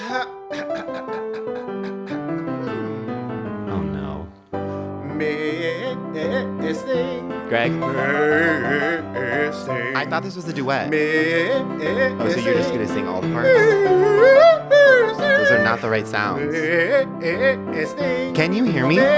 Oh no. Missing. Greg, Missing. I thought this was a duet. Missing. Oh, so you're just gonna sing all the parts? Those are not the right sounds. Missing. Can you hear me? Missing.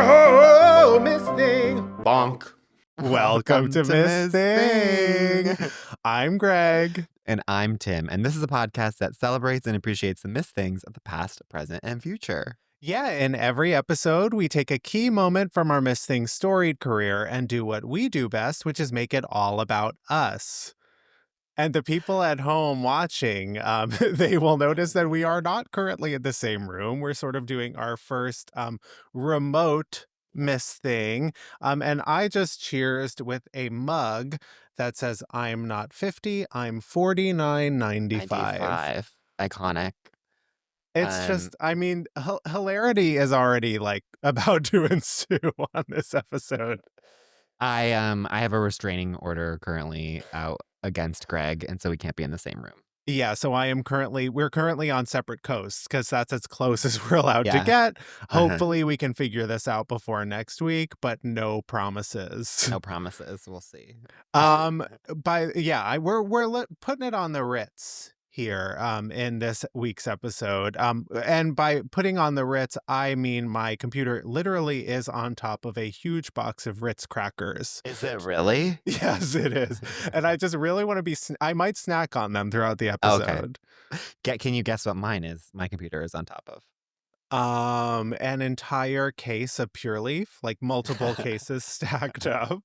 Oh, missing. Bonk. Welcome to Missing. Missing. I'm Greg. And I'm Tim, and this is a podcast that celebrates and appreciates the missed things of the past, present, and future. Yeah, in every episode, we take a key moment from our Missing storied career and do what we do best, which is make it all about us. And the people at home watching, they will notice that we are not currently in the same room. We're sort of doing our first remote Miss thing. And I just cheersed with a mug that says, I'm not 50, I'm 49.95. 95. Iconic. It's just, I mean, hilarity is already like about to ensue on this episode. I have a restraining order currently out against Greg, and so we can't be in the same room. Yeah, so we're currently on separate coasts because that's as close as we're allowed to Yeah. get. Hopefully we can figure this out before next week, but no promises. No promises. We'll see. We're putting it on the Ritz here in this week's episode. And by putting on the Ritz, I mean my computer literally is on top of a huge box of Ritz crackers. Is it really? Yes, it is. And I just really want to be I might snack on them throughout the episode. Can you guess what mine is? My computer is on top of. An entire case of Pure Leaf, like multiple cases stacked up.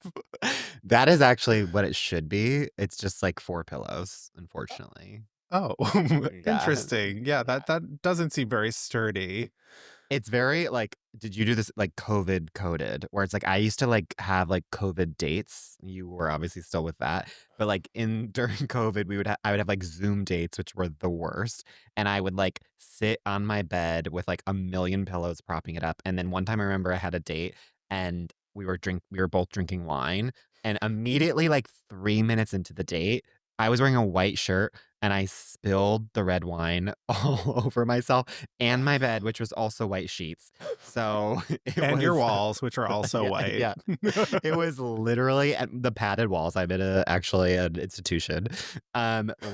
That is actually what it should be. It's just like 4 pillows, unfortunately. Oh, interesting. Yeah, that doesn't seem very sturdy. It's very like, did you do this like COVID coded, where it's like I used to like have like COVID dates. You were obviously still with that, but like during COVID, I would have like Zoom dates, which were the worst, and I would like sit on my bed with like a million pillows propping it up. And then one time I remember I had a date, and we were both drinking wine, and immediately like 3 minutes into the date, I was wearing a white shirt and I spilled the red wine all over myself and my bed, which was also white sheets. So And your walls, which are also yeah, white. Yeah, it was literally at the padded walls. I'm in actually an institution.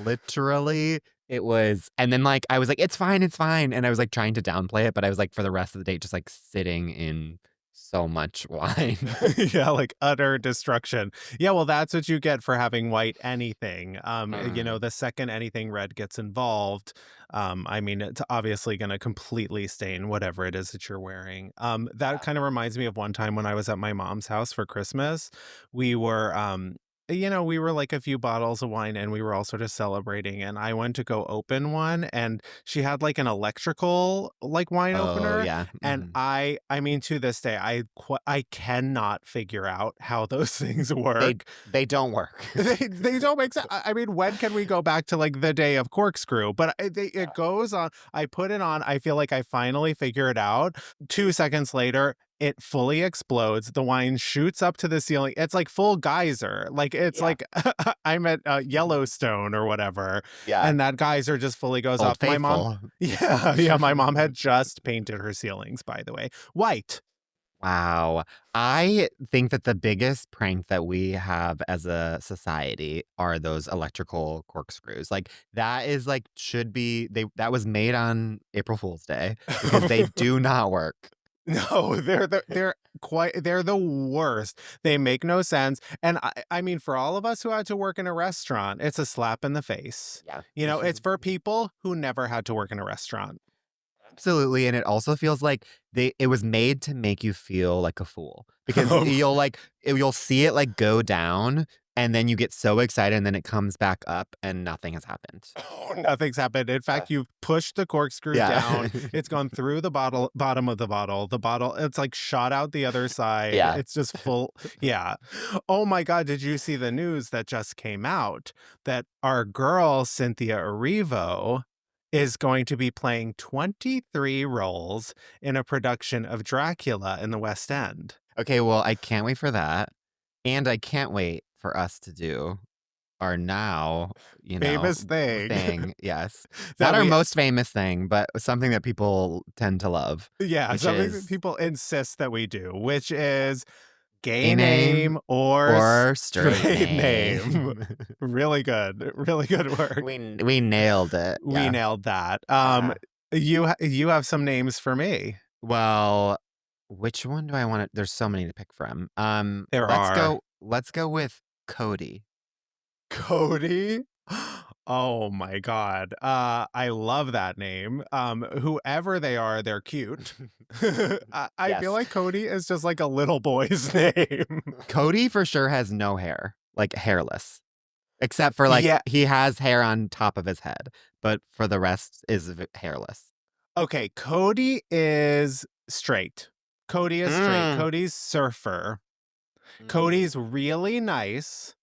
Literally, it was, and then like I was like, it's fine, and I was like trying to downplay it, but I was like for the rest of the date just like sitting in so much wine. Yeah, like utter destruction. Yeah, well, that's what you get for having white anything. The second anything red gets involved, I mean, it's obviously going to completely stain whatever it is that you're wearing. That kind of reminds me of one time when I was at my mom's house for Christmas. We were we were like a few bottles of wine and we were all sort of celebrating, and I went to go open one and she had like an electrical like wine opener. Yeah. And I mean, to this day, I cannot figure out how those things work. They don't work. They don't make sense. I mean, when can we go back to like the day of corkscrew? But it goes on. I put it on. I feel like I finally figure it out. 2 seconds later, it fully explodes. The wine shoots up to the ceiling. It's like full geyser. Like it's like I'm at Yellowstone or whatever. Yeah. And that geyser just fully goes Old up. My Faithful. mom. Yeah. My mom had just painted her ceilings, by the way, white. Wow. I think that the biggest prank that we have as a society are those electrical corkscrews. Like that is like that was made on April Fool's Day because they do not work. No, they're the worst. They make no sense. And I mean, for all of us who had to work in a restaurant, it's a slap in the face. Yeah. It's for people who never had to work in a restaurant. Absolutely. And it also feels like it was made to make you feel like a fool because you'll see it like go down and then you get so excited and then it comes back up and nothing has happened. Oh, nothing's happened. In fact, you've pushed the corkscrew down. It's gone through the bottom of the bottle. The bottle, it's like shot out the other side. Yeah. It's just full. Yeah. Oh my God. Did you see the news that just came out that our girl, Cynthia Erivo, is going to be playing 23 roles in a production of Dracula in the West End? Okay, well, I can't wait for that. And I can't wait for us to do our now, famous thing thing. Yes. Not that our we most famous thing, but something that people tend to love, yeah, which something that is people insist that we do, which is a gay name name or or straight straight name. name. Really good. Really good work. We nailed it. We Yeah. nailed that. Yeah. You have some names for me. Well, which one do I want to there's so many to pick from. There Let's are go with Cody. Cody. Oh my God. I love that name. Whoever they are, they're cute. I feel Yes. like Cody is just like a little boy's name. Cody for sure has no hair, like hairless. Except for like Yeah. he has hair on top of his head, but for the rest is hairless. Okay. Cody is straight. Cody is straight. Mm. Cody's surfer. Mm. Cody's really nice.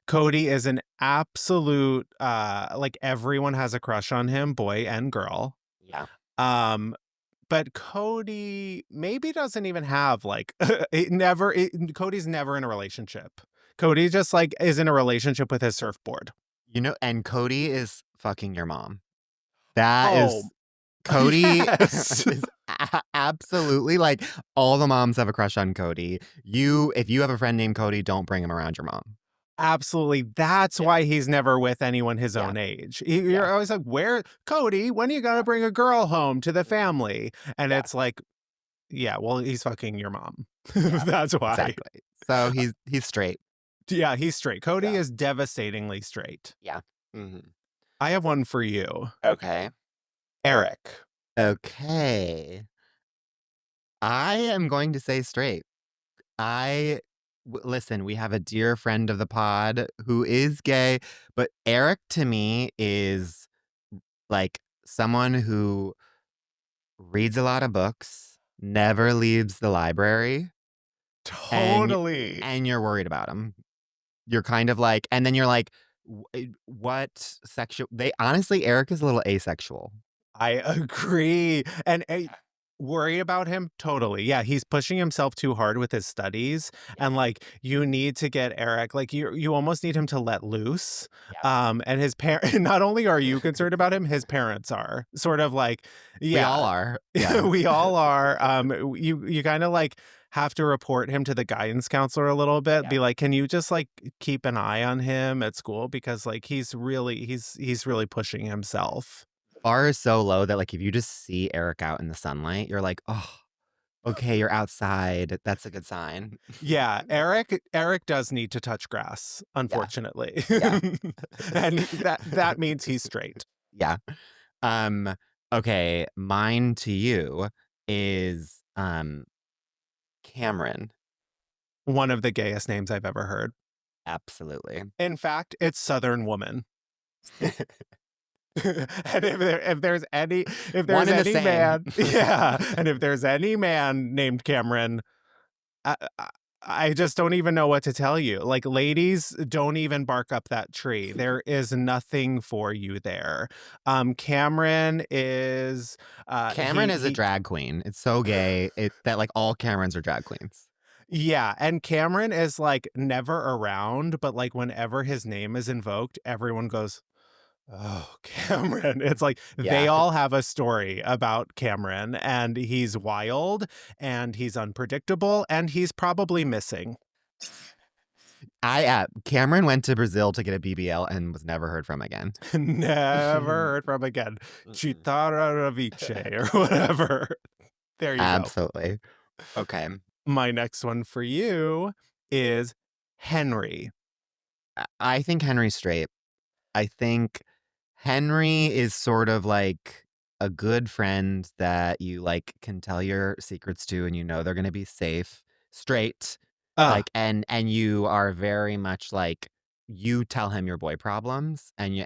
Cody is an absolute like everyone has a crush on him, boy and girl. Yeah. Um but Cody maybe doesn't even have like Cody's never in a relationship. Cody just like is in a relationship with his surfboard. And Cody is fucking your mom. That Oh, is Cody yes. is absolutely like all the moms have a crush on Cody. If you have a friend named Cody, don't bring him around your mom. Absolutely. That's Yeah. why he's never with anyone his Yeah. own age. Yeah. You're always like, "Where Cody, when are you going to bring a girl home to the family?" And Yeah. it's like, yeah, well, he's fucking your mom. Yeah. That's why. Exactly. So he's straight. Yeah, he's straight. Cody Yeah. is devastatingly straight. Yeah. Mhm. I have one for you. Okay. Eric. Okay. I am going to say straight. Listen, we have a dear friend of the pod who is gay, but Eric to me is like someone who reads a lot of books, never leaves the library, and Totally. you're worried about him. You're kind of like, and then you're like, what sexual? They honestly, Eric is a little asexual. I agree. And worry about him? Totally. Yeah, he's pushing himself too hard with his studies. Yeah, And like you need to get Eric, like you almost need him to let loose. yeah. And his parent not only are you concerned about him, his parents are. Sort of like, We all yeah, are. Yeah, we all are. You kind of like have to report him to the guidance counselor a little bit. yeah. Be like, can you just like keep an eye on him at school because like he's really pushing himself. Bar is so low that like if you just see Eric out in the sunlight, you're like, oh, okay, you're outside. That's a good sign. Yeah, Eric does need to touch grass, Yeah, unfortunately. yeah, And that means he's straight. yeah. Um, okay, mine to you is Cameron. One of the gayest names I've ever heard. Absolutely. In fact, it's Southern Woman. And if there's any One and the same. man, yeah, and if there's any man named Cameron, I, I I just don't even know what to tell you. Like, ladies, don't even bark up that tree. There is nothing for you there. Cameron is Cameron is a drag queen. It's so gay that like all Camerons are drag queens. yeah, and Cameron is like never around, but like whenever his name is invoked, everyone goes, "Oh, Cameron." It's like they Yeah. all have a story about Cameron, and he's wild, and he's unpredictable, and he's probably missing. Cameron went to Brazil to get a BBL and was never heard from again. Never heard from again. Mm-mm. Chitara Ravice or whatever. There you go. Absolutely. Okay. My next one for you is Henry. I think Henry's straight. I think Henry is sort of like a good friend that you like can tell your secrets to and you know they're going to be safe, straight. Ah, Like and you are very much like you tell him your boy problems and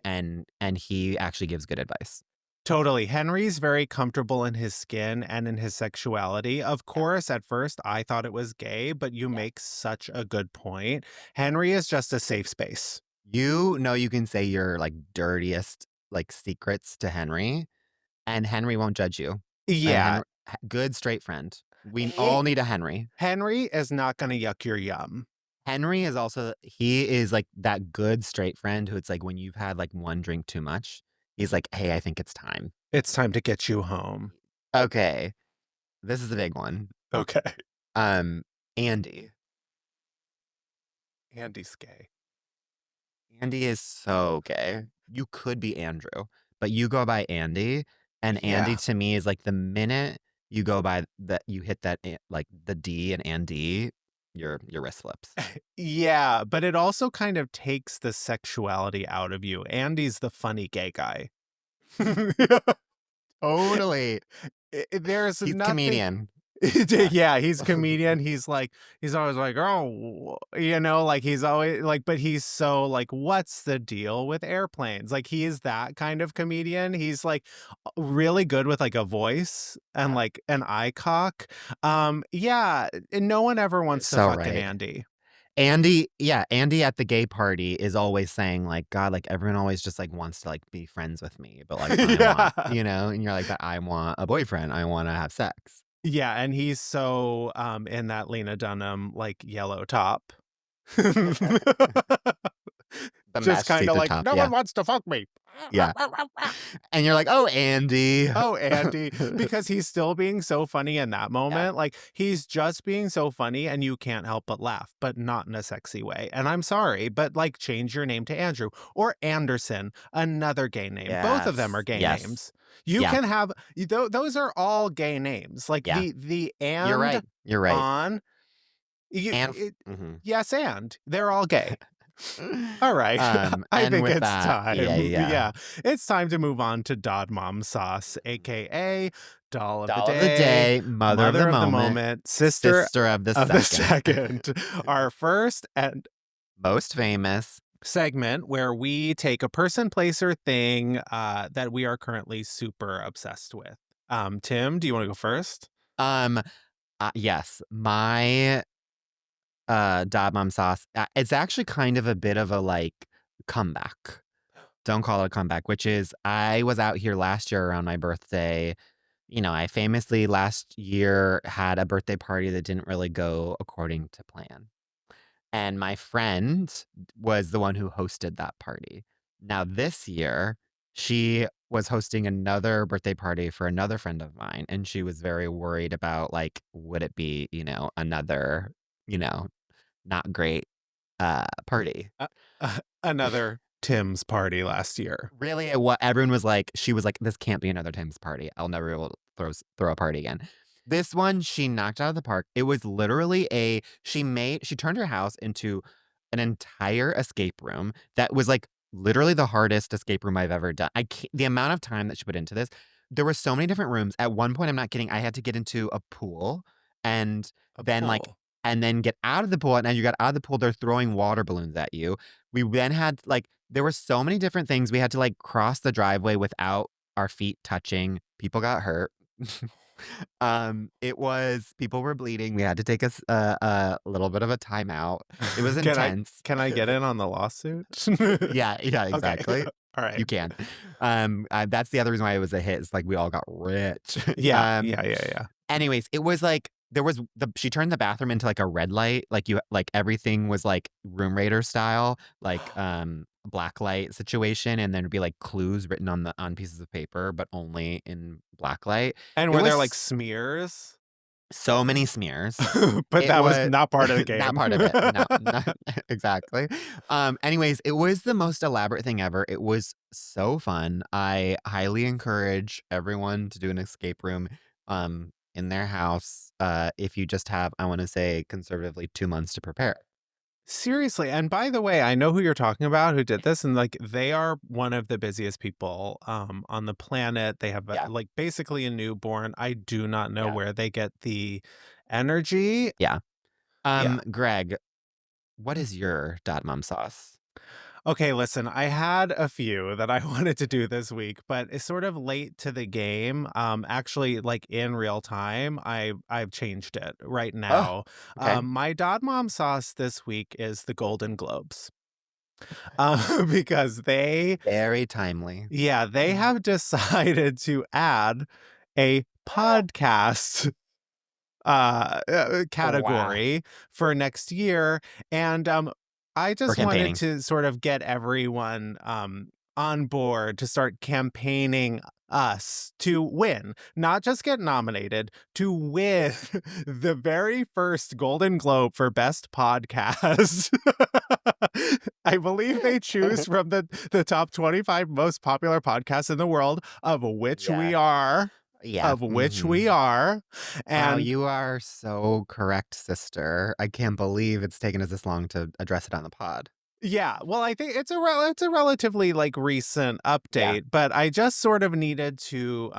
he actually gives good advice. totally. Henry's very comfortable in his skin and in his sexuality. Of Yeah. course, at first I thought it was gay, but you Yeah. make such a good point. Henry is just a safe space. You know you can say your like dirtiest like secrets to Henry and Henry won't judge you. And Yeah, Good straight friend. We he all need a Henry. Henry is not going to yuck your yum. Henry is also he is, like, that good straight friend who it's like when you've had, like, one drink too much, he's like, "Hey, I think it's time." It's time to get you home. Okay, this is a big one. Okay. Um, Andy. Andy's gay. Andy is so gay. You could be Andrew, but you go by Andy, and Andy Yeah. to me is like the minute you go by that you hit that like the D and Andy, your wrist flips. Yeah, but it also kind of takes the sexuality out of you. Andy's the funny gay guy. Totally. There's He's nothing. comedian. Yeah. Yeah, he's a comedian. He's like, he's always like, oh, like he's always like, but he's so like, what's the deal with airplanes? Like, he is that kind of comedian. He's like really good with like a voice and Yeah. like an eye cock. Yeah, and no one ever You're wants to so fucking right. Andy. Andy, yeah, Andy at the gay party is always saying like, God, like everyone always just like wants to like be friends with me, but like I want, Yeah. and you're like, but I want a boyfriend. I want to have sex. Yeah, and he's so in that Lena Dunham like yellow top. The Just mesh kind of see-through like, top. no Yeah. one wants to fuck me. Yeah. And you're like, "Oh, Andy." Oh, Andy, because he's still being so funny in that Yeah. moment. Like, he's just being so funny and you can't help but laugh, but not in a sexy way. And I'm sorry, but like, change your name to Andrew or Anderson, another gay name. Both of them are Yes. gay Yes. names. You Yeah. can have those are all gay names. Like Yeah. the You're and right. You're right. on And mhm. yes, and they're all gay. All right. I And think with it's that, yeah, time. yeah. Yeah. It's time to move on to Dod Mom Sauce, aka Doll of the Doll of the Day, day, mother of the Mother of the moment, Moment, Sister sister of the of the second. Second. Our first and Most famous. segment where we take a person, place, or thing that we are currently super obsessed with. Tim, do you want to go first? Um, yes, my Dad Mom Sauce, it's actually kind of a bit of a, like, comeback. Don't call it a comeback, which is I was out here last year around my birthday. I famously last year had a birthday party that didn't really go according to plan. And my friend was the one who hosted that party. Now, this year, she was hosting another birthday party for another friend of mine, and she was very worried about, like, would it be, another, you know, not great, party. Another Tim's party last year. Really, what everyone was like she was like, "This can't be another Tim's party. I'll never be able to throw a party again." This one, she knocked out of the park. It was literally she turned her house into an entire escape room that was, like, literally the hardest escape room I've ever done. The amount of time that she put into this, there were so many different rooms. At one point, I'm not kidding, I had to get into a pool and A then, like pool. and then get out of the pool, and as you got out of the pool, they're throwing water balloons at you. We then had, like there were so many different things. We had to, like, cross the driveway without our feet touching. People got hurt. People were bleeding. We had to take a little bit of a timeout. It was Can I intense. can I get in on the lawsuit? Yeah, yeah, Okay. exactly. All right. You can. That's the other reason why it was a hit. It's like we all got rich. Yeah. Yeah. Anyways, it was like she turned the bathroom into like a red light. Like everything was like Room Raider style, like black light situation, and then there'd be like clues written on pieces of paper, but only in black light. And It were there was like smears? so many smears. But It that was was not part of the not game. part of it. No, not exactly. Anyways, it was the most elaborate thing ever. It was so fun. I highly encourage everyone to do an escape room in their house if you just have, I want to say conservatively, 2 months to prepare. Seriously, and by the way, I know who you're talking about who did this, and like they are one of the busiest people on the planet. They have Yeah. like basically a newborn. I do not know Yeah. where they get the energy. Yeah. Yeah. Greg, what is your dad mom sauce? Okay, listen, I had a few that I wanted to do this week, but it's sort of late to the game. Actually, like in real time, I've changed it right Oh, now. okay. My Dod Mom sauce this week is the Golden Globes. Because Very timely. they have decided to add a podcast Wow. category for next year. And I We're just wanted campaigning. to sort of get everyone on board to start campaigning us to win, not just get nominated, to win the very first Golden Globe for Best Podcast. I believe they choose from the top 25 most popular podcasts in the world, of which we Yeah. are. Yeah. Of which we Mhm. are. Wow, And you are so correct, sister. I can't believe it's taken us this long to address it on the pod. yeah, well, I think it's a relatively like recent Yeah. update, but I just sort of needed to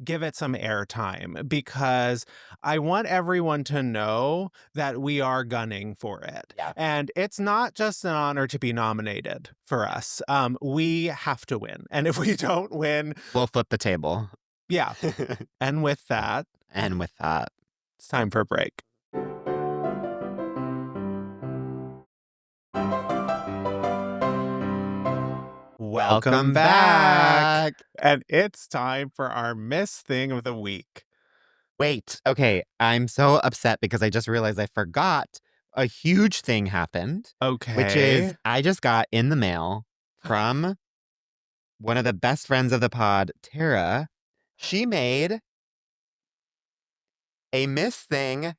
give it some airtime because I want everyone to know that we are gunning for it. Yeah. And it's not just an honor to be nominated for us. We have to win. And if we don't win, We'll flip the table. yeah. And with that, And with that, it's time for a break. Welcome back. back. And it's time for our Miss Thing of the Week. Wait, okay, I'm so upset because I just realized I forgot a huge thing happened, which is Okay. I just got in the mail from one of the best friends of the pod, Tara. She made a Miss Thing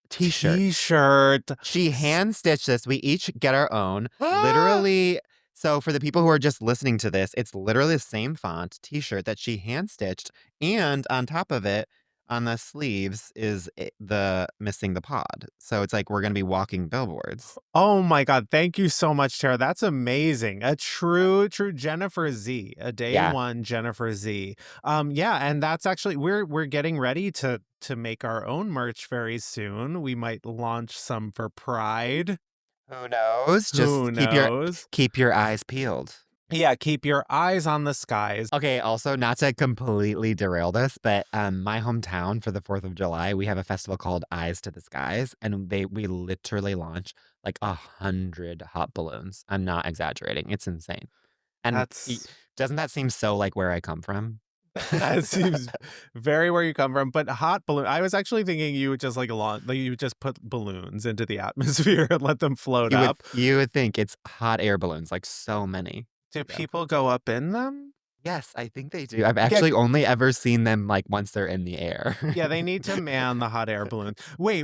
t-shirt. T-shirt. She hand stitched this. We each get our own. Literally. So for the people who are just listening to this, it's literally the same font t-shirt that she hand stitched. And on top of it, on the sleeves is the missing the pod. So it's like we're going to be walking billboards. Oh my God. Thank you so much, Tara. That's amazing. A true Jennifer Z. A day Yeah. one Jennifer Z. Yeah, and that's actually we're getting ready to make our own merch very soon. We might launch some for Pride. Who knows? Who Just knows? keep your eyes peeled. Yeah, keep your eyes on the skies. Okay, also not to completely derail this, but my hometown for the 4th of July, we have a festival called Eyes to the Skies, and we literally launch like 100 hot balloons. I'm not exaggerating. It's insane. And That's doesn't that seem so like where I come from? that seems very where you come from, but hot balloon. I was actually thinking you would just like you would just put balloons into the atmosphere and let them float up. You would think it's hot air balloons, like so many. Do Yeah. people go up in them? Yes, I think they do. I've Yeah, actually only ever seen them like once they're in the air. yeah, they need to man the hot air balloon. Wait,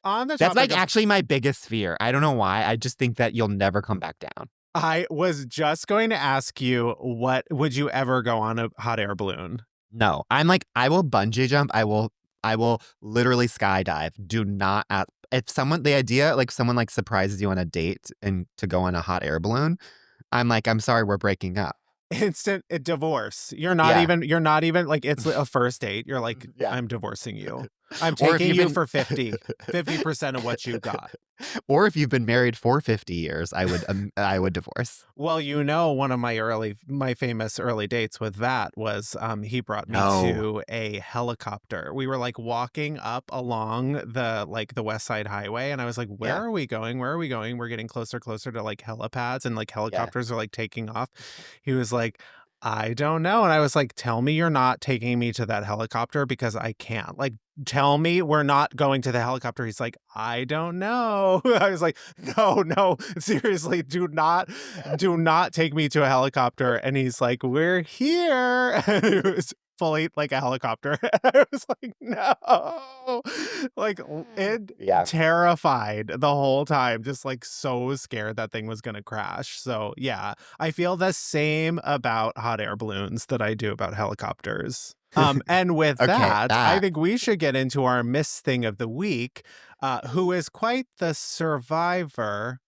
on the That's topic like of, actually my biggest fear. I don't know why. I just think that you'll never come back down. I was just going to ask you, what would you ever go on a hot air balloon? No, I'm like, I will bungee jump. I will literally skydive. Do not if someone the idea like someone like surprises you on a date and to go on a hot air balloon, I'm like, I'm sorry, we're breaking up. Instant divorce. You're Yeah. you're not even like, it's a first date. You're like, Yeah. I'm divorcing you. I'm Or if taking you've you been for 50% of what you got. or if you've been married for 50 years, I would divorce. Well, you know, one of my famous early dates with that was he brought me No. to a helicopter. We were like walking up along the West Side Highway, and I was like, where Yeah. are we going? Where are we going? We're getting closer to like helipads, and like helicopters are like taking off. He was like, I don't know. And I was like, tell me you're not taking me to that helicopter because I can't. Like, tell me we're not going to the helicopter. He's like, I don't know. I was like, no, seriously, do not take me to a helicopter. And he's like, we're here. And it was fully like a helicopter. And I was like, no. Like, it Yeah. terrified the whole time, just like so scared that thing was gonna crash. So yeah, I feel the same about hot air balloons that I do about helicopters. And with Okay, that, I that. think we should get into our Miss Thing of the Week, who is quite the survivor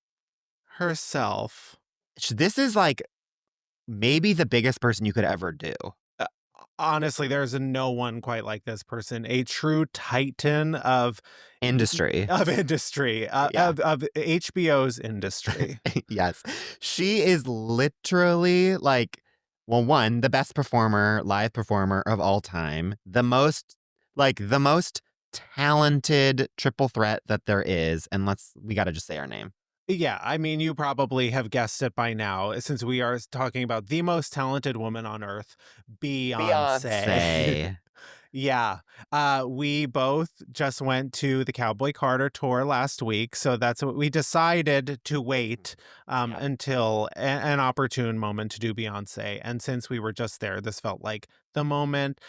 herself. This is like maybe the biggest person you could ever do. Uh, Honestly, there's no one quite like this person, a true titan of Industry. industry, Yeah. of HBO's industry. Yes. She is literally like, well, one, the best live performer of all time, the most talented triple threat that there is. And we got to just say our name. Yeah, I mean, you probably have guessed it by now, since we are talking about the most talented woman on earth, Beyonce. Beyonce. Yeah. We both just went to the Cowboy Carter tour last week, so that's what we decided to wait Yeah. until an opportune moment to do Beyonce. And since we were just there, this felt like the moment.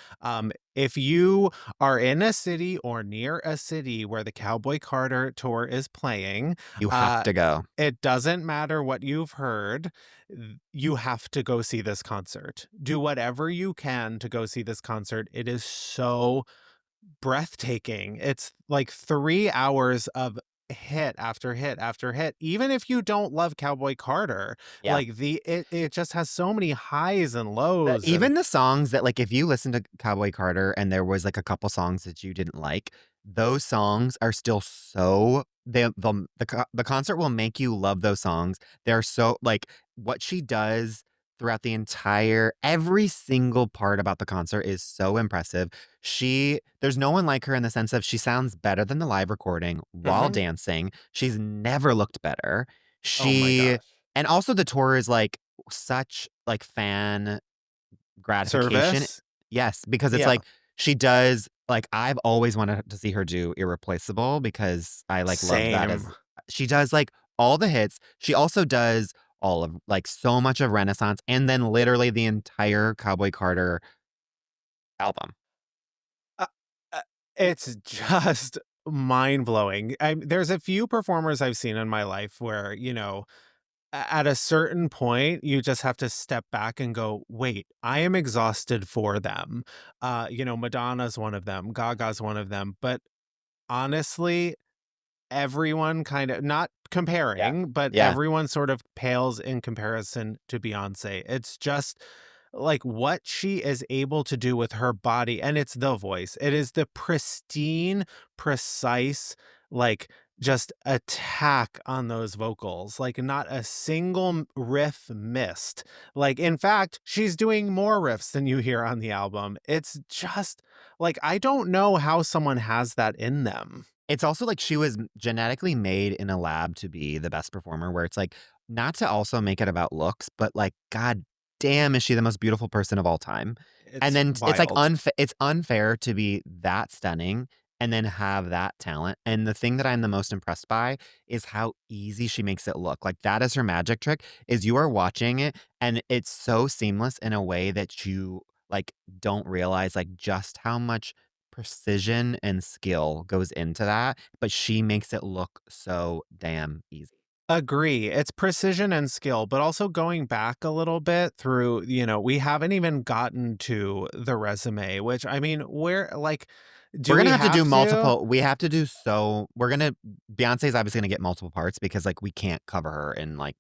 If you are in a city or near a city where the Cowboy Carter tour is playing, You have uh, to go. it doesn't matter what you've heard. You have to go see this concert. Do whatever you can to go see this concert. It is so breathtaking. It's like 3 hours of hit after hit after hit. Even if you don't love Cowboy Carter, Yeah. like it just has so many highs and lows and Even the songs that, like, if you listen to Cowboy Carter and there was, like, a couple songs that you didn't like, those songs are still so the concert will make you love those songs. They're so like, what she does throughout the entire every single part about the concert is so impressive. There's no one like her in the sense of she sounds better than the live recording while Mhm. dancing. She's never looked better. Oh my She gosh. and also the tour is, like, such, like, fan gratification. service. Yes, because it's Yeah. like she does like, I've always wanted to see her do Irreplaceable because I, like, loved that Same. as she does, like, all the hits. She also does all of like, so much of Renaissance and then literally the entire Cowboy Carter album. Uh, it's just mind blowing. There's a few performers I've seen in my life where, at a certain point, you just have to step back and go, wait, I am exhausted for them. Madonna's one of them, Gaga's one of them. But honestly, everyone kind of not Yeah. comparing, but Yeah. everyone sort of pales in comparison to Beyonce. It's just like what she is able to do with her body, and it's the voice. It is the pristine, precise, like just attack on those vocals. Like not a single riff missed. Like in fact, she's doing more riffs than you hear on the album. It's just like I don't know how someone has that in them. It's also like she was genetically made in a lab to be the best performer, where it's like, not to also make it about looks, but like, god damn, is she the most beautiful person of all time? And It's then it's like wild. it's unfair to be that stunning and then have that talent. And the thing that I'm the most impressed by is how easy she makes it look. Like that is her magic trick, is you are watching it and it's so seamless in a way that you like don't realize like just how much precision and skill goes into that, but she makes it look so damn easy. Agree. It's precision and skill, but also going back a little bit through, we haven't even gotten to the resume, which I mean, where like, We're do gonna we have to do have to? multiple we have to do so we're gonna Beyonce's obviously gonna get multiple parts because, like, we can't cover her in, like,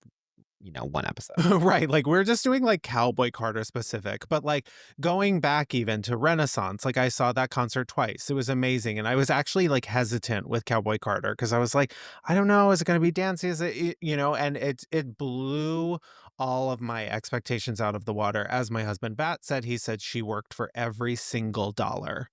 1 episode. Right, like we're just doing like Cowboy Carter specific, but like going back even to Renaissance, like I saw that concert twice. It was amazing. And I was actually like hesitant with Cowboy Carter because I was like, I don't know, is it gonna be dancey? Is and it blew all of my expectations out of the water. As my husband Bat said, he said she worked for every single dollar.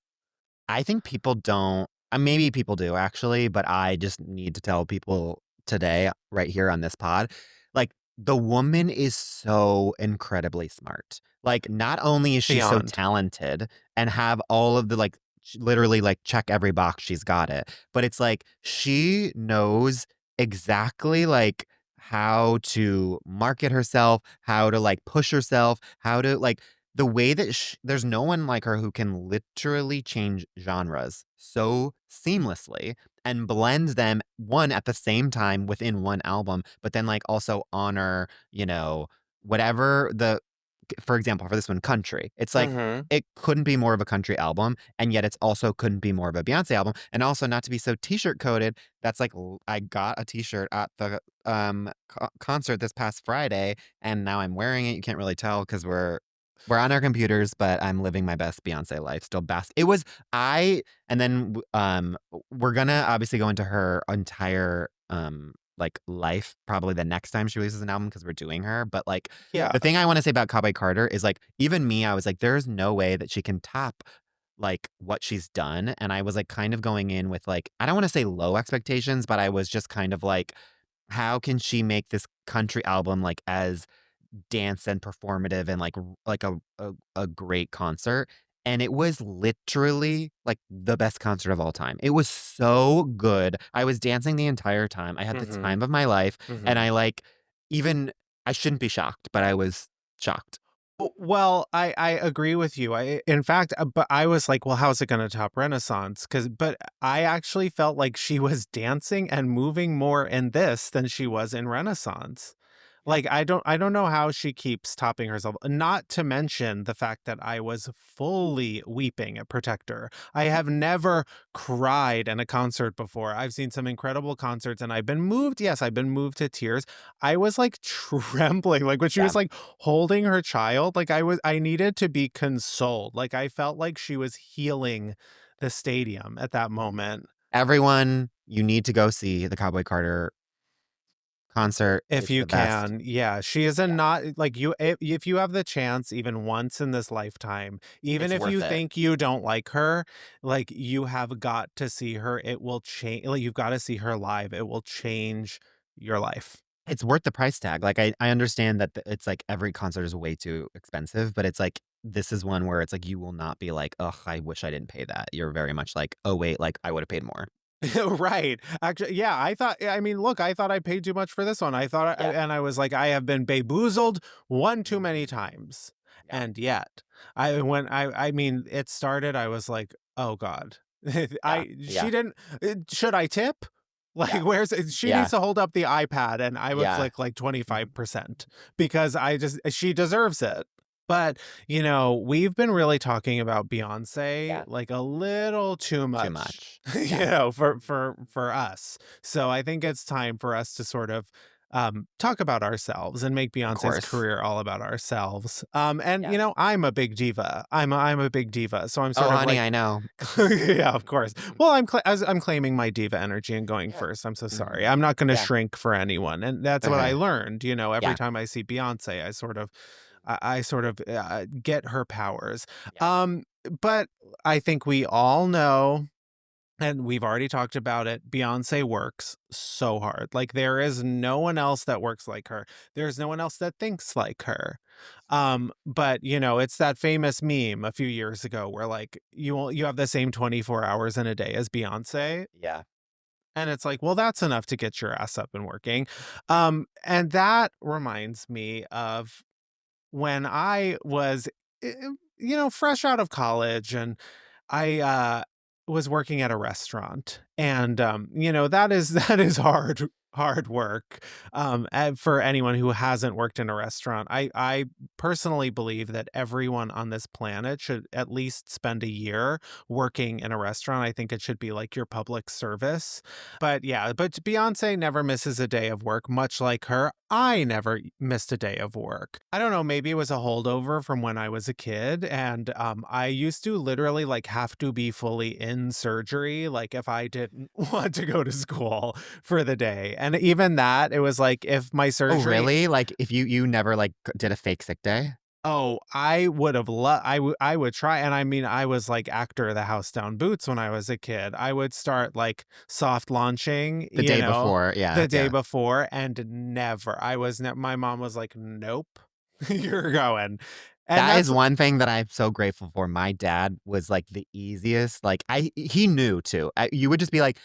I think people don't maybe people do actually, but I just need to tell people today, right here on this pod, like, the woman is so incredibly smart. Like, not only is she so Beyond. talented and have all of the, like, literally, like, check every box, she's got it, but it's like, she knows exactly, like, how to market herself, how to, like, push herself, how to, like, the way that there's no one like her who can literally change genres so seamlessly and blend them, one, at the same time within one album, but then, like, also honor, whatever for example, for this one, country. It's like, Mhm. it couldn't be more of a country album, and yet it's also couldn't be more of a Beyonce album, and also not to be so t-shirt coded, that's like I got a t-shirt at the, concert this past Friday, and now I'm wearing it. You can't really tell because we're on our computers, but I'm living my best Beyonce life, still best. It was I and then we're gonna obviously go into her entire like life probably the next time she releases an album because we're doing her. But like Yeah. the thing I want to say about Cowboy Carter is like even me, I was like, there's no way that she can top like what she's done. And I was like kind of going in with like, I don't want to say low expectations, but I was just kind of like, how can she make this country album like as dance and performative and like a great concert. and it was literally, like, the best concert of all time. It was so good. I was dancing the entire time. I had the Mhm. time of my life, and Mhm. I, like, even I shouldn't be shocked, but I was shocked. Well, I agree with you. In fact, but I was like, well, how's it going to top Renaissance? But I actually felt like she was dancing and moving more in this than she was in Renaissance. Yeah. Like, I don't know how she keeps topping herself. Not to mention the fact that I was fully weeping at Protector. I have never cried in a concert before. I've seen some incredible concerts and I've been moved. Yes, I've been moved to tears. I was like trembling, like when she Yeah. was like holding her child, like I needed to be consoled. Like I felt like she was healing the stadium at that Mhm. moment. Everyone, you need to go see the Cowboy Carter concert. If It's you the best. can, yeah, she is a Yeah. not like you if you have the chance even once in this lifetime, even It's if worth you it. think you don't like her, like you have got to see her. It will change. Like you've got to see her live. It will change your life. It's worth the price tag. Like, I understand that it's, like, every concert is way too expensive, but it's, like, this is one where it's, like, you will not be like, "Ugh, I wish I didn't pay that." You're very much like, "Oh, wait, like, I would've paid more." Right. Actually, yeah, I mean, look, I thought I paid too much for this one. I thought Yeah. and I was like, I have been bamboozled one too many Mhm. times. Yeah. And yet, I mean, it started, I was like, "Oh God." Yeah. I Yeah. she didn't should I tip? Like, Yeah. where's she Yeah. needs to hold up the iPad and I would Yeah. click like Mhm. 25% because I just she deserves it. But, we've been really talking about Beyoncé Yeah. like a little too Too much, much. Yeah. for us. So I think it's time for us to sort of talk about ourselves and make Of Beyonce's course. career all about ourselves. And Yes. I'm a big diva. I'm a big diva. So I'm Oh, sort of honey, like I know. yeah, of course. Well, as I'm claiming my diva energy and going Yeah. first. I'm so sorry. Mhm. I'm not going to Yeah. shrink for anyone. And that's what I Okay. learned, every Yeah. time I see Beyonce, I sort of get her powers. Yeah. Um, but I think we all know, and we've already talked about it, Beyonce works so hard. Like there is no one else that works like her. There's no one else that thinks like her. But it's that famous meme a few years ago where like you have the same 24 hours in a day as Beyonce. Yeah. And it's like, well, that's enough to get your ass up and working. And that reminds me of when I was, fresh out of college and I was working at a restaurant and, that is that is hard work, and for anyone who hasn't worked in a restaurant. I personally believe that everyone on this planet should at least spend a year working in a restaurant. I think it should be like your public service. But yeah, but Beyoncé never misses a day of work, much like her. I never missed a day of work. I don't know, maybe it was a holdover from when I was a kid, and, I used to literally, like, have to be fully in surgery, like, if I didn't want to go to school for the day, and even that, it was like, if my Oh, surgery really? Like, if you never, like, did a fake sick day? oh, I would have I would try, and I mean, I was like actor of the House Down Boots when I was a kid. I would start, like, soft launching, The day before, yeah, the day yeah. before, and never. I was ne My mom was like, "Nope, you're going." And That is that's one thing that I'm so grateful for. My dad was, like, the easiest, like, he knew too. You would just be like,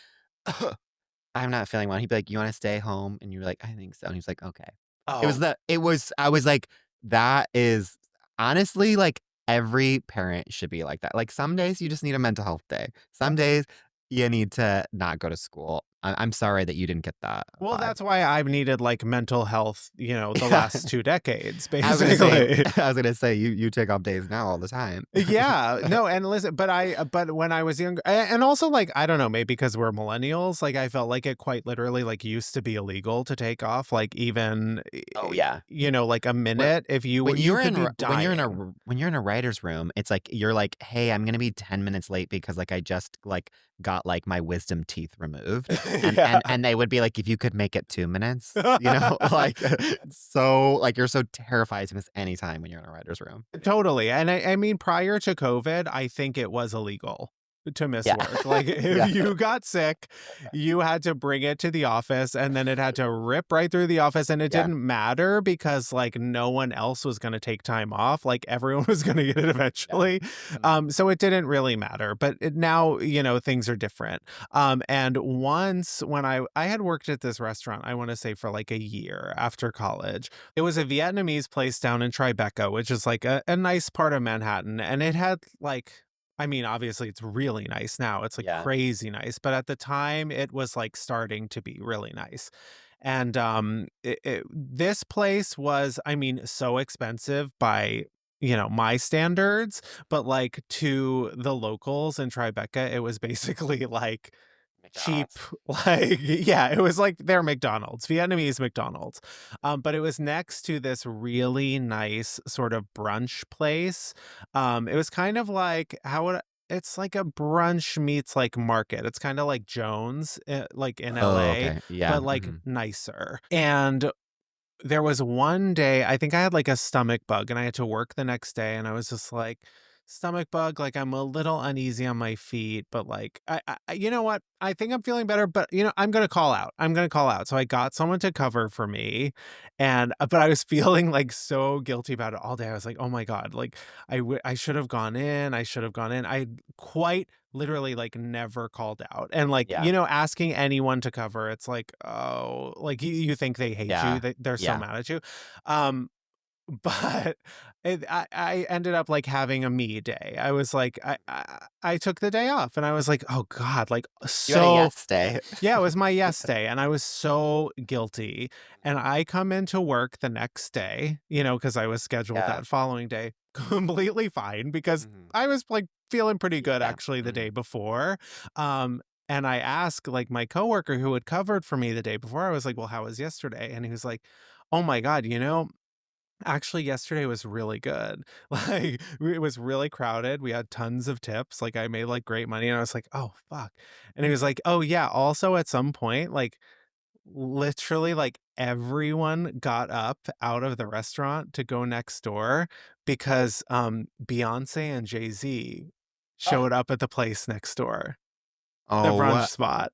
"I'm not feeling well." He'd be like, "You wanna stay home?" And you were like, "I think so." And he's like, "Okay." oh, It was I was like, that is honestly, like, every parent should be like that. Like, some days you just need a mental health day. Some days you need to not go to school. I'm sorry that you didn't get that well, vibe. that's why I've needed, like, mental health, the Yeah. last 2 decades, I was gonna say basically. I was gonna say you take off days now all the time. Yeah, no, and listen, but when I was younger, and also like I don't know, maybe because we're millennials, like I felt like it quite literally like used to be illegal to take off, like even Oh, yeah. like a When minute if when you you're could in be r dying. when you're in a writer's room, it's like you're like, "Hey, I'm gonna be 10 minutes late because, like, I just, like, got, like, my wisdom teeth removed." And Yeah. and they would be like, "If you could make it 2 minutes," you know? Like, so like, you're so terrified to miss any time when you're in a writer's room. Totally. And I mean prior to COVID, I think it was illegal. to miss Yeah. work. Like Yeah. if you got sick, you had to bring it to the office and then it had to rip right through the office, and it Yeah. didn't matter because like no one else was going to take time off. Like everyone was going to get it Yeah. eventually. Mhm. So it didn't really matter, but now, things are different. And once when I had worked at this restaurant, I want to say for like a year after college. It was a Vietnamese place down in Tribeca, which is like a nice part of Manhattan. And it had like, I mean, obviously it's really nice now. It's like Yeah. crazy nice. But at the time, it was like starting to be really nice. And this place was, I mean, so expensive by, my standards, but like to the locals in Tribeca, it was basically like cheap, McDonald's. like, yeah, it was like their McDonald's, Vietnamese McDonald's. But it was next to this really nice sort of brunch place. It was kind of like it's like a brunch meets like market. It's kind of like Jones, like in Oh, LA, okay. Yeah. but like Mhm. nicer. And there was one day, I think I had like a stomach bug and I had to work the next day, and I was just like, stomach bug, like I'm a little uneasy on my feet, but like you know what? I think I'm feeling better, but I'm going to call out. I'm going to call out. So I got someone to cover for me, and but I was feeling like so guilty about it all day. I was like, "Oh my God, like I should have gone in. I should have gone in." I quite literally like never called out, and like Yeah. asking anyone to cover, it's like, oh, like you think they hate you, Yeah. they're so Yeah. mad at you. um but I ended up like having a me day. I was like, I took the day off, and I was like, oh God, like You had a so, yes day. yeah, it was my yes day, and I was so guilty. And I come into work the next day, because I was scheduled Yeah. that following day, completely fine because Mhm. I was like feeling pretty good Yeah. actually the day Mhm. before. And I asked like my coworker who had covered for me the day before, I was like, well, how was yesterday? And he was like, oh my God, actually, yesterday was really good. Like, it was really crowded. We had tons of tips. Like, I made like great money. And I was like, oh, fuck. And he was like, oh, yeah. Also, at some point, like, literally, like, everyone got up out of the restaurant to go next door because Beyonce and Jay-Z Ah. showed up at the place next door, the brunch Oh. spot.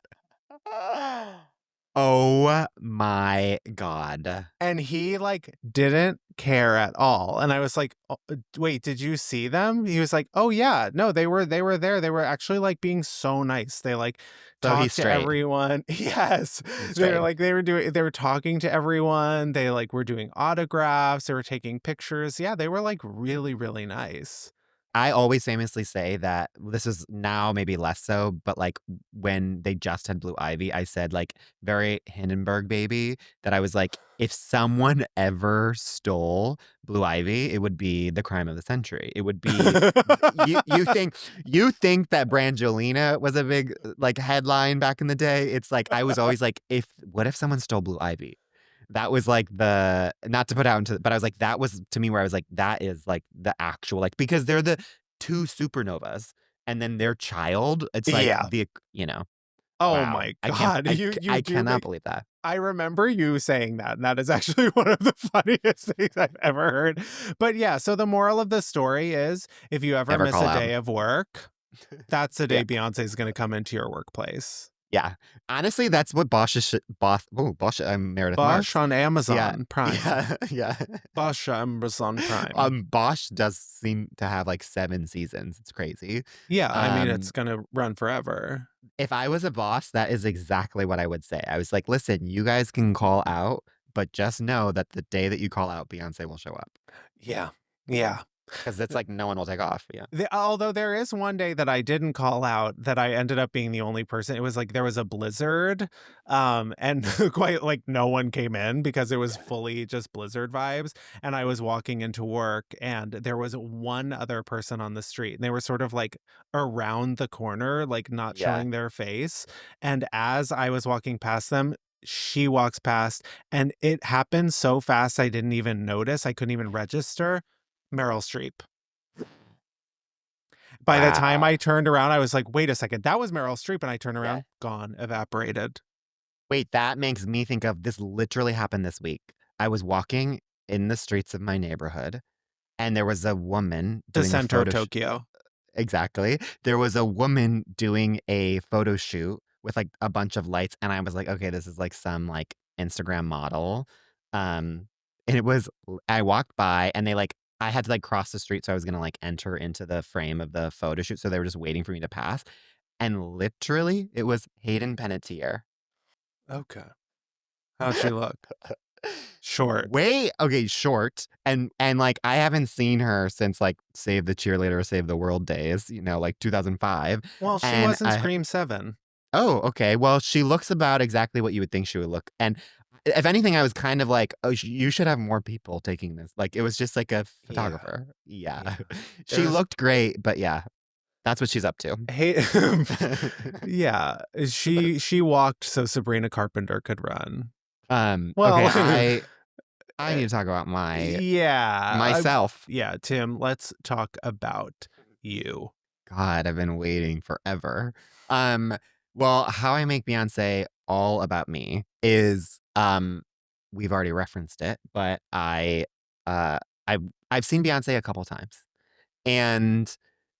Oh my God. And he, like, didn't care at all, and I was like, "Oh, wait, did you see them?" He was like, "Oh, yeah, no, they were there, they were actually, like, being so nice, they, like, So he's talked to straight. everyone." Yes. He's They were straight. like they were talking to everyone, they, like, were doing autographs, they were taking pictures, yeah, they were, like, really, really nice. I always famously say that this is now maybe less so, but, like, when they just had Blue Ivy, I said, like, very Hindenburg baby, that I was like, "If someone ever stole Blue Ivy, it would be the crime of the century." It would be you think that Brangelina was a big, like, headline back in the day? It's like, I was always like, what if someone stole Blue Ivy? That was like the not to put out into but I was like, that was to me where I was like, that is like the actual like because they're the 2 supernovas, and then their child, it's like Yeah. Oh wow. my God, you I do cannot make believe that. I remember you saying that, and that is actually one of the funniest things I've ever heard. But yeah, so the moral of the story is if you ever Never miss call a out. day of work, that's the Yeah. day Beyonce is gonna come into your workplace. Yeah. Honestly, that's what Bosch, I'm Meredith Bosch Marks. on Yeah. Amazon Prime. Yeah. Yeah. Bosch on Amazon Prime. Bosch does seem to have, like, 7 seasons. It's crazy. Yeah, I mean, it's Um gonna run forever. If I was a boss, that is exactly what I would say. I was like, "Listen, you guys can call out, but just know that the day that you call out, Beyoncé will show up." Yeah. Yeah. 'Cause it's like no one will take off, yeah. Although there is one day that I didn't call out that I ended up being the only person. It was like there was a blizzard, and quite like no one came in because it was fully just blizzard vibes. And I was walking into work, and there was one other person on the street, and they were sort of like around the corner, like not Yeah. showing their face. And as I was walking past them, she walks past, and it happened so fast I didn't even notice. I couldn't even register. Meryl Streep. By the time Wow. I turned around, I was like, "Wait a second, that was Meryl Streep," and I turned Yeah. around, gone, evaporated. Wait, that makes me think of this literally happened this week. I was walking in the streets of my neighborhood, and there was a woman The doing a center of photo Tokyo. Exactly. There was a woman doing a photo shoot with like a bunch of lights, and I was like, okay, this is like some like Instagram model. And it was I walked by and they like I had to like cross the street, so I was gonna like enter into the frame of the photo shoot. So they were just waiting for me to pass. And literally it was Hayden Panettiere. Okay. How'd she look? Short. Way okay, short. And like I haven't seen her since like Save the Cheerleader, Save the World days, like 2005. Well, she And was in Scream 7. oh, okay. Well, she looks about exactly what you would think she would look. And if anything, I was kind of like, oh, you should have more people taking this. Like, it was just like a photographer. Yeah. She looked great, but yeah, that's what she's up to. Hey, yeah, she walked so Sabrina Carpenter could run. Well, okay, I need to talk about myself. Tim, let's talk about you. God, I've been waiting forever. Well, How I Make Beyonce All About Me is we've already referenced it, but I've seen Beyonce a couple times. And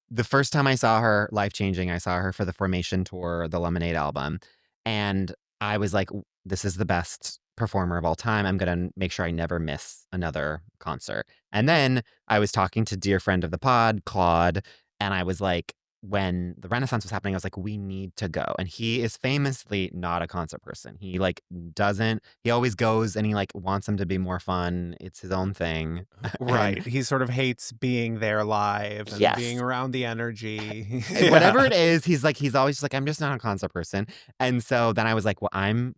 the first time I saw her life-changing, I saw her for the Formation tour, the Lemonade album, and I was like, this is the best performer of all time. I'm gonna make sure I never miss another concert. And then I was talking to dear friend of the pod, Claude, and I was like, when the Renaissance was happening, I was like, we need to go. And he is famously not a concert person. He like doesn't, he always goes and he like wants them to be more fun. It's his own thing. Right. He sort of hates being there live and being around the energy. Whatever it is, he's always just like, I'm just not a concert person. And so then I was like, well,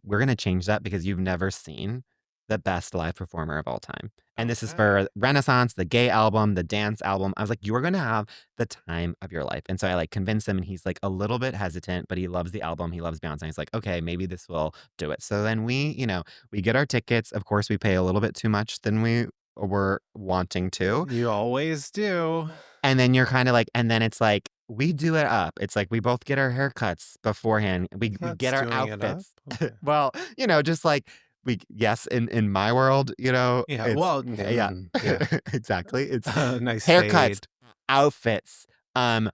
we're gonna change that because you've never seen the best live performer of all time. And this is for Renaissance, the gay album, the dance album. I was like, you're going to have the time of your life. And so I like convinced him and he's like a little bit hesitant, but he loves the album. He loves Beyonce. He's like, okay, maybe this will do it. So then we get our tickets. Of course, we pay a little bit too much than we were wanting to. You always do. And then you're kind of like, and then it's like, we do it up. It's like we both get our haircuts beforehand. We get our outfits. Okay. Well, just like, in my world, Yeah, yeah. Exactly. It's nice haircuts, fade. outfits. I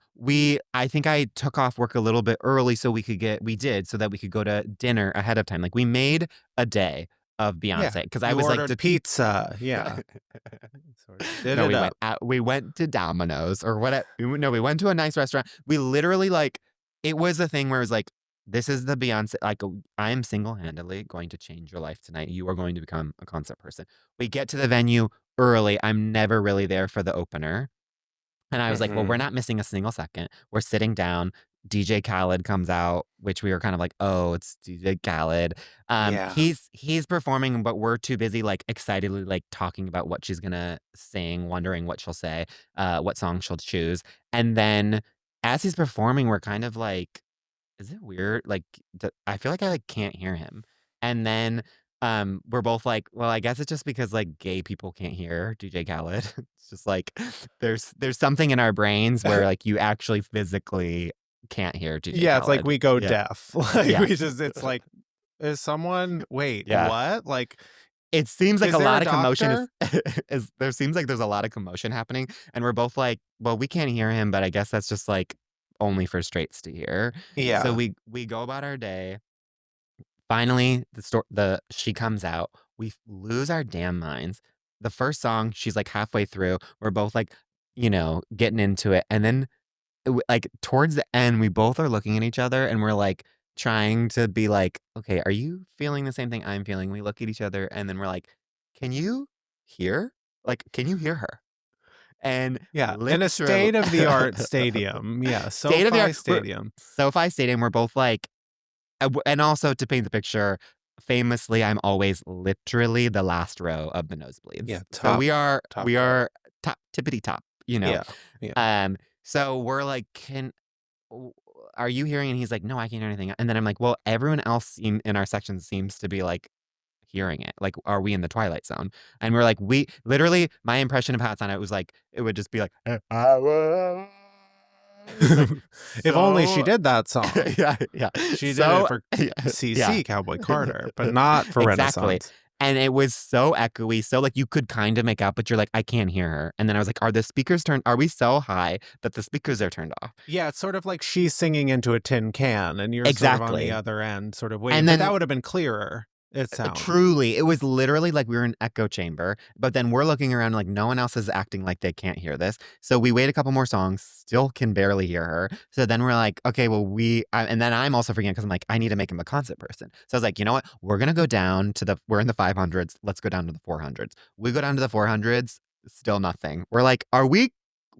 think I took off work a little bit early so we did so that we could go to dinner ahead of time. Like we made a day of Beyonce because I was like pizza. Yeah. We went to Domino's or whatever. No, we went to a nice restaurant. We literally it was a thing where it was like, this is the Beyonce, like, I am single-handedly going to change your life tonight. You are going to become a concert person. We get to the venue early. I'm never really there for the opener. And I was like, well, we're not missing a single second. We're sitting down. DJ Khaled comes out, which we were kind of like, oh, it's DJ Khaled. He's performing, but we're too busy, like, excitedly, like, talking about what she's gonna sing, wondering what she'll say, what song she'll choose. And then as he's performing, we're kind of like, is it weird? Like, I feel like I like can't hear him. And then we're both like, well, I guess it's just because like gay people can't hear DJ Khaled. It's just like there's something in our brains where like you actually physically can't hear DJ Khaled. It's like we go deaf. Like it's like, is someone what? Like it seems like a lot of commotion there seems like there's a lot of commotion happening. And we're both like, well, we can't hear him, but I guess that's just like only for straights to hear. Yeah. So we go about our day. Finally, she comes out. We lose our damn minds. The first song, she's like halfway through. We're both like, getting into it. And then like towards the end, we both are looking at each other and we're like trying to be like, okay, are you feeling the same thing I'm feeling? We look at each other and then we're like, can you hear? Like, can you hear her? And in a state-of-the-art stadium. SoFi Stadium. SoFi Stadium, we're both like, and also to paint the picture, famously, I'm always literally the last row of the nosebleeds. Yeah, so we are top, tippity top, So we're like, are you hearing? And he's like, no, I can't hear anything. And then I'm like, well, everyone else in our section seems to be like hearing it. Like, are we in the Twilight Zone? And we're like, literally, my impression of Hats on It was like, it would just be like, if only she did that song. Yeah. She did it for CC, Cowboy Carter, but not for Renaissance. And it was so echoey, so, like, you could kinda make out, but you're like, "I can't hear her." And then I was like, are we so high that the speakers are turned off?" Yeah, it's sort of like she's singing into a tin can, and you're sort of on the Exactly. other end sort of waiting, And but that then would have been clearer, it sound. truly, it was literally like we were in an echo chamber, but then we're looking around like no one else is acting like they can't hear this. So we wait a couple more songs, still can barely hear her. So then we're like, okay, well, and then I'm also forgetting because I'm like, I need to make him a concert person. So I was like, you know what? We're going to go down to we're in the 500s. Let's go down to the 400s. We go down to the 400s, still nothing. We're like,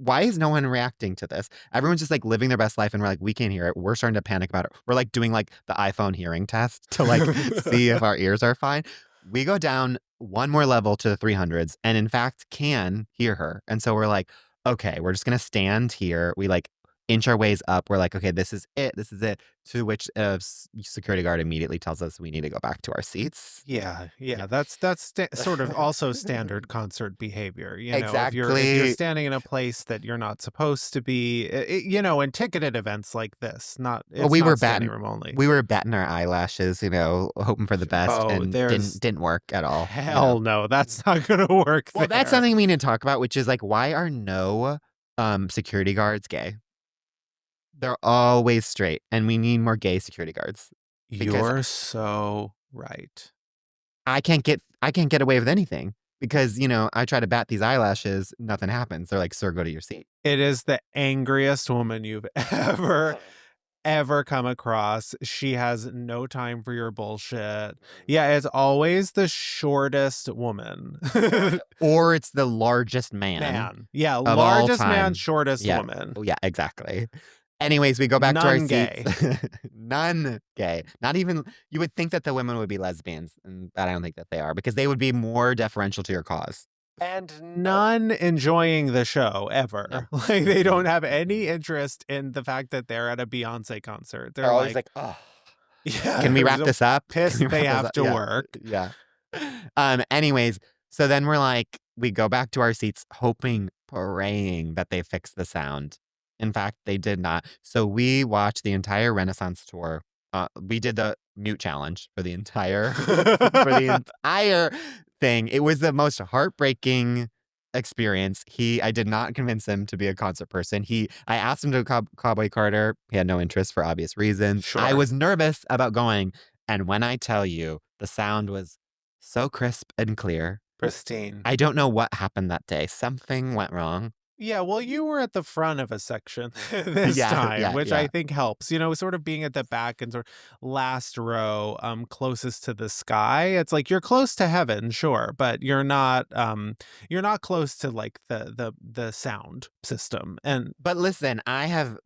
why is no one reacting to this? Everyone's just like living their best life and we're like, we can't hear it. We're starting to panic about it. We're like doing like the iPhone hearing test to like see if our ears are fine. We go down one more level to the 300s and in fact can hear her. And so we're like, okay, we're just going to stand here. We like inch our ways up. We're like, okay, this is it. This is it. To which a security guard immediately tells us we need to go back to our seats. Yeah, that's sort of also standard concert behavior. If you're Exactly. standing in a place that you're not supposed to be, in ticketed events like this, Well, it's not standing room only. we were batting our eyelashes, hoping for the best, Oh, and there's didn't work at all. hell no, that's not gonna work. Well, that's there. something we need to talk about, which is like, why are no security guards gay? They're always straight, and we need more gay security guards because You're so right. I can't get away with anything because I try to bat these eyelashes, nothing happens. They're like, "Sir, go to your seat." It is the angriest woman you've ever come across. She has no time for your bullshit. Yeah, it's always the shortest woman. Or it's the largest man Yeah, of all largest man, time. shortest Yeah. woman. Oh, yeah, exactly. Anyways, we go back to our None seats. gay. None gay. Not even you would think that the women would be lesbians, and I don't think that they are because they would be more deferential to your cause. And none enjoying the show ever. No. Like they don't have any interest in the fact that they're at a Beyonce concert. They're always like, "Oh, yeah, can we they're wrap so this up? pissed Can we they wrap this have up?" to Yeah. work. Yeah. Anyways, so then we're like, we go back to our seats, hoping, praying that they fix the sound. In fact, they did not. So we watched the entire Renaissance tour. We did the mute challenge for the entire thing. It was the most heartbreaking experience. I did not convince him to be a concert person. I asked him to Cowboy Carter. He had no interest for obvious reasons. I Sure. was nervous about going. And when I tell you, the sound was so crisp and clear. Pristine. I don't know what happened that day. Something went wrong. Yeah, well, you were at the front of a section this Yeah, time, which I yeah. think helps. Sort of being at the back and sort of last row, closest to the sky. It's like you're close to heaven, sure, but you're not close to like the sound system. And But listen, I have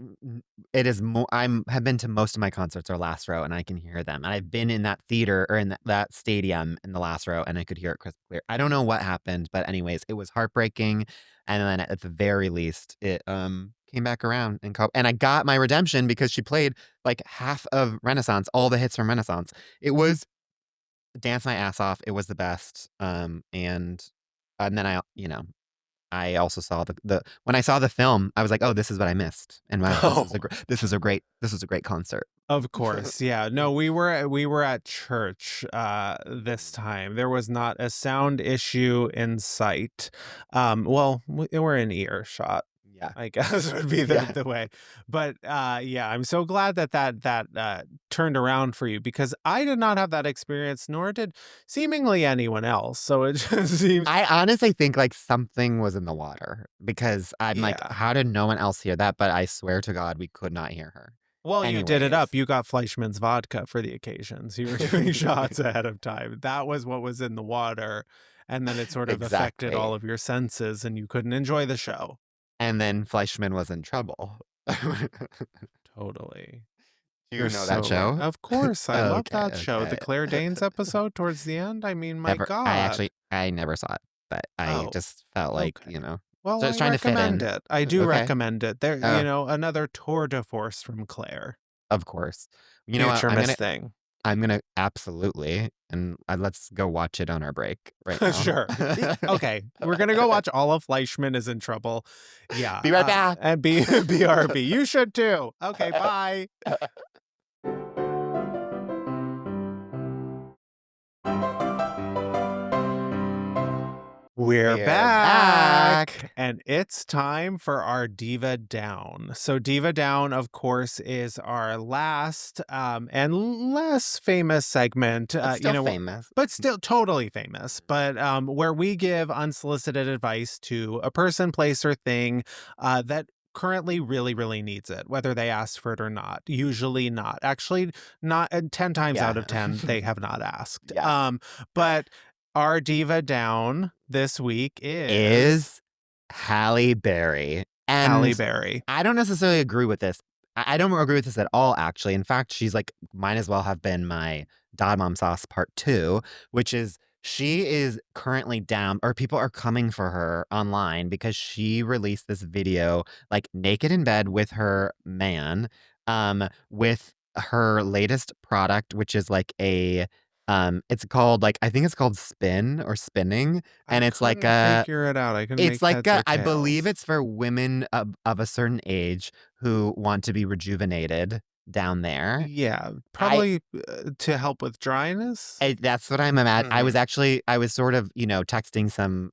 it is more have been to most of my concerts are last row and I can hear them. And I've been in that theater or in that stadium in the last row and I could hear it crystal clear. I don't know what happened, but anyways, it was heartbreaking. And then at the very least, it came back around and I got my redemption because she played like half of Renaissance, all the hits from Renaissance. It was dance my ass off. It was the best. And then I also saw the when I saw the film, I was like, "Oh, this is what I missed." And wow, this was a great concert. of course, yeah. No, we were at church this time. There was not a sound issue in sight. Well, we're in earshot, Yeah. I guess would be Yeah. the way. But yeah, I'm so glad that turned around for you because I did not have that experience, nor did seemingly anyone else. So it just seems I honestly think, like, something was in the water because I'm like, yeah. "How did no one else hear that?" But I swear to God, we could not hear her. Well, you did it Anyways. up. You got Fleischmann's vodka for the occasions. You were doing shots ahead of time. That was what was in the water, and then it sort of affected all Exactly. of your senses, and you couldn't enjoy the show. And then Fleischmann was in trouble. Totally. Do you You're know that so right. show? Of course, I love Okay, that show. The okay. Claire Danes episode towards the end. I mean, my God. I never saw it, but I Oh, just felt like, okay. Well, just I trying to fit recommend in. it. I do Okay. recommend it. There, Oh, another tour de force from Claire. of course. You know what? Future Miss Thing. I'm gonna absolutely, and let's go watch it on our break right now. Sure. Okay, we're gonna go watch all of Fleischman is in trouble. Yeah, Be right back. and BRB. You should too. Okay, bye. We're We're back. back, and it's time for our Diva Down. So, Diva Down, of course, is our last and less famous segment, But still famous. but still totally famous, but where we give unsolicited advice to a person, place, or thing that currently really, really needs it, whether they asked for it or not. Usually not. Actually, not 10 times out Yeah. of 10, they have not asked. Yeah. But our Diva Down this week is Is Halle Berry. Halle And Berry. I don't necessarily agree with this. I don't agree with this at all, actually. In fact, she's like, might as well have been my Dad Mom Sauce Part 2, which is she is currently down, or people are coming for her online because she released this video, like naked in bed with her man, with her latest product, which is like it's called like, I think it's called Spin or Spinning, I and it's like couldn't figure it out. I couldn't it's make like heads or I believe tails. it's for women of a certain age who want to be rejuvenated down there. Yeah, I probably to help with dryness. that's what I'm at. Mhm. I was sort of, texting some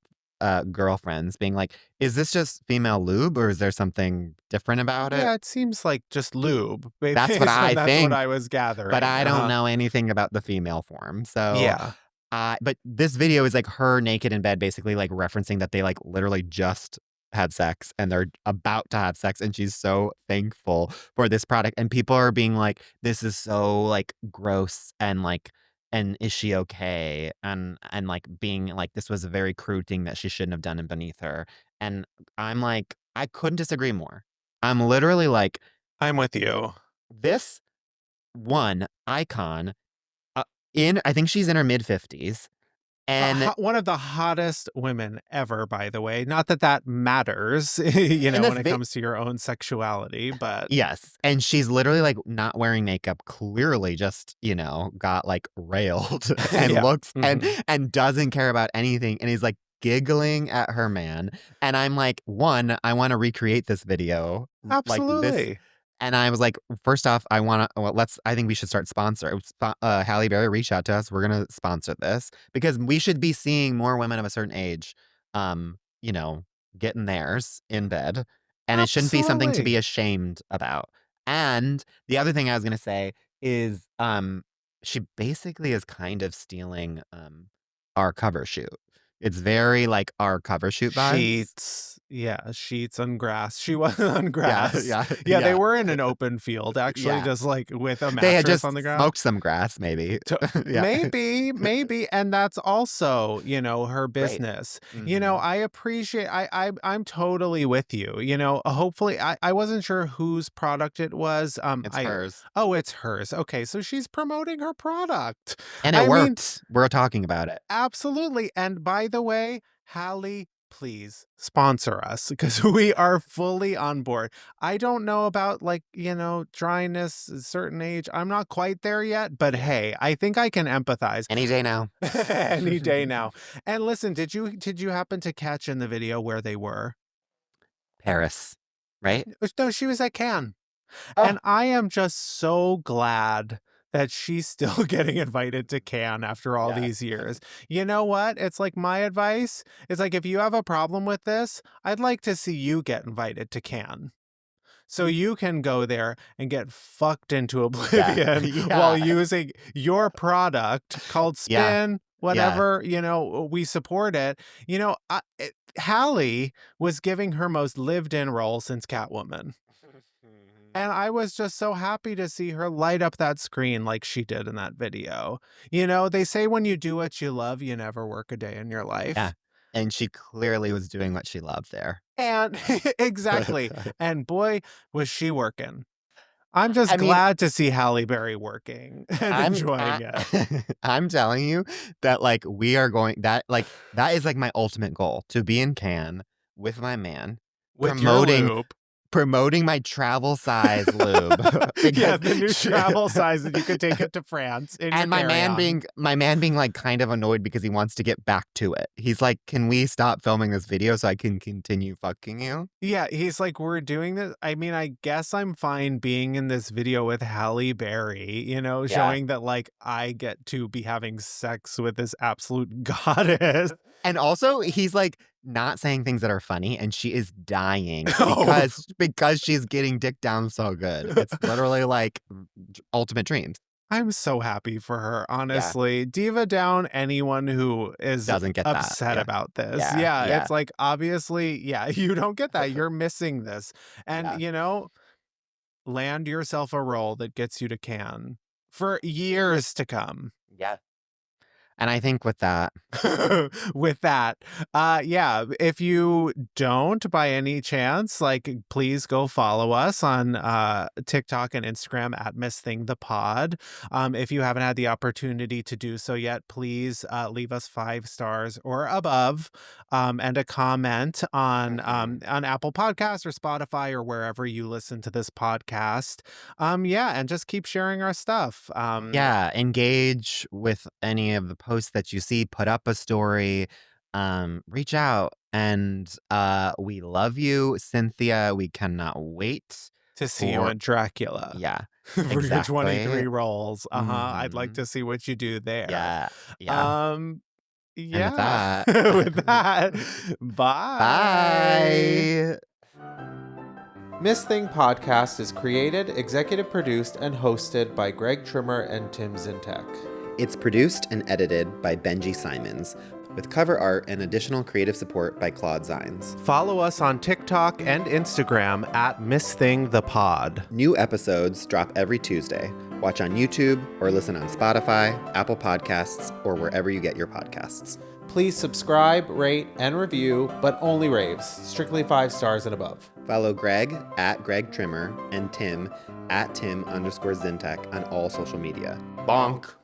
girlfriends being like, "Is this just female lube or is there something different about it?" Yeah, it seems like just lube, That's what based on I that's what think, I was but gathering. I don't know anything about the female form. So, Yeah, but this video is like her naked in bed, basically like referencing that they like literally just had sex and they're about to have sex. And she's so thankful for this product. And people are being like, this is so like gross and like, and is she okay? And like being like, this was a very crude thing that she shouldn't have done and beneath her. And I'm like, I couldn't disagree more. I'm literally like, I'm with you. this one icon uh, I think she's in her mid 50s. And One of the hottest women ever, by the way. Not that that matters, in when this it comes to your own sexuality, but yes, and she's literally, like, not wearing makeup, clearly just, got, like, railed and yeah. looks Mhm. and doesn't care about anything, and is, like, giggling at her man, and I'm like, 1, I wanna recreate this video, like, this Absolutely. and I was like, first off, I think we should start sponsor Halle Berry, reach out to us, we're gonna sponsor this, because we should be seeing more women of a certain age, um, you know, getting theirs in bed, and it shouldn't be something to be Absolutely. ashamed about. And the other thing I was gonna say is, she basically is kind of stealing, our cover shoot. It's very, like, our cover shoot vibes. Sheets. Yeah, sheets on grass. She was on Yeah, grass. yeah, Yeah, they yeah, were in an open field, actually, yeah. just, like, with a They had mattress on just the ground. smoked some grass, maybe. To Yeah. maybe, and that's also, her Great. business. Mhm. I appreciate I'm totally with you, hopefully I wasn't sure whose product it was, It's I hers. oh, it's hers. Okay, so she's promoting her product. And it I mean, worked. We're talking about it. absolutely, and by the way, Hallie, please sponsor us because we are fully on board. I don't know about, like, dryness, a certain age. I'm not quite there yet, but Yeah. hey, I think I can empathize Any day now. any day now. And listen, did you happen to catch in the video where they were? Paris, right? No, she was at Cannes. Oh, And I am just so glad that she's still getting invited to Cannes after all yeah. these years. You know what? It's like my advice is like, if you have a problem with this, I'd like to see you get invited to Cannes. So you can go there and get fucked into Yeah. oblivion while Yeah. using your product called Yeah. Spin, Yeah. whatever, we support it. Hallie was giving her most lived in role since Catwoman. And I was just so happy to see her light up that screen like she did in that video. They say when you do what you love, you never work a day in your Yeah. life. And she clearly was doing what she loved there. And exactly. And boy, was she working. I'm just I mean, glad to see Halle Berry working and enjoying it I'm telling you that, like, we are going that is, like, my ultimate goal, to be in Cannes with my man, with your promoting lube. promoting my travel size lube Yeah, because the new she travel size that you could take it to France in your and carry-on. my man being, like, kind of annoyed because he wants to get back to it. He's like, "Can we stop filming this video so I can continue fucking you?" Yeah, he's like, "We're doing this." I mean, I guess I'm fine being in this video with Halle Berry, Yeah. showing that, like, I get to be having sex with this absolute goddess. And also, he's like not saying things that are funny, and she is dying Oh. because she's getting dick down so good. It's literally like ultimate dreams. I'm so happy for her, Yeah. honestly. Diva down anyone who is Doesn't get that. upset Yeah. about this. Yeah. Yeah, Yeah. it's like, obviously, yeah, you don't get that. You're missing this. And, Yeah. land yourself a role that gets you to Cannes for years to come. Yeah. And I think with that, With that, yeah, if you don't by any chance, like, please go follow us on TikTok and Instagram at Miss Thing the Pod. If you haven't had the opportunity to do so yet, please leave us 5 stars or above, and a comment on Apple Podcasts or Spotify or wherever you listen to this podcast. Yeah, and just keep sharing our stuff. yeah, engage with any of the posts that you see, put up a story, reach out, and we love you, Cynthia. We cannot wait To see you for in Dracula. yeah, For your 23 exactly. roles. I'd like to Mhm. see what you do there. Yeah, yeah. Um, And with yeah. that, With that, bye. bye. Miss Thing Podcast is created, executive produced, and hosted by Greg Trimmer and Tim Zintek. It's produced and edited by Benji Simons, with cover art and additional creative support by Claude Zines. Follow us on TikTok and Instagram at Miss Thing the Pod. New episodes drop every Tuesday. Watch on YouTube or listen on Spotify, Apple Podcasts, or wherever you get your podcasts. Please subscribe, rate, and review, but only raves. Strictly 5 stars and above. Follow Greg at Greg Trimmer and Tim at Tim_Zintek on all social media. BONK.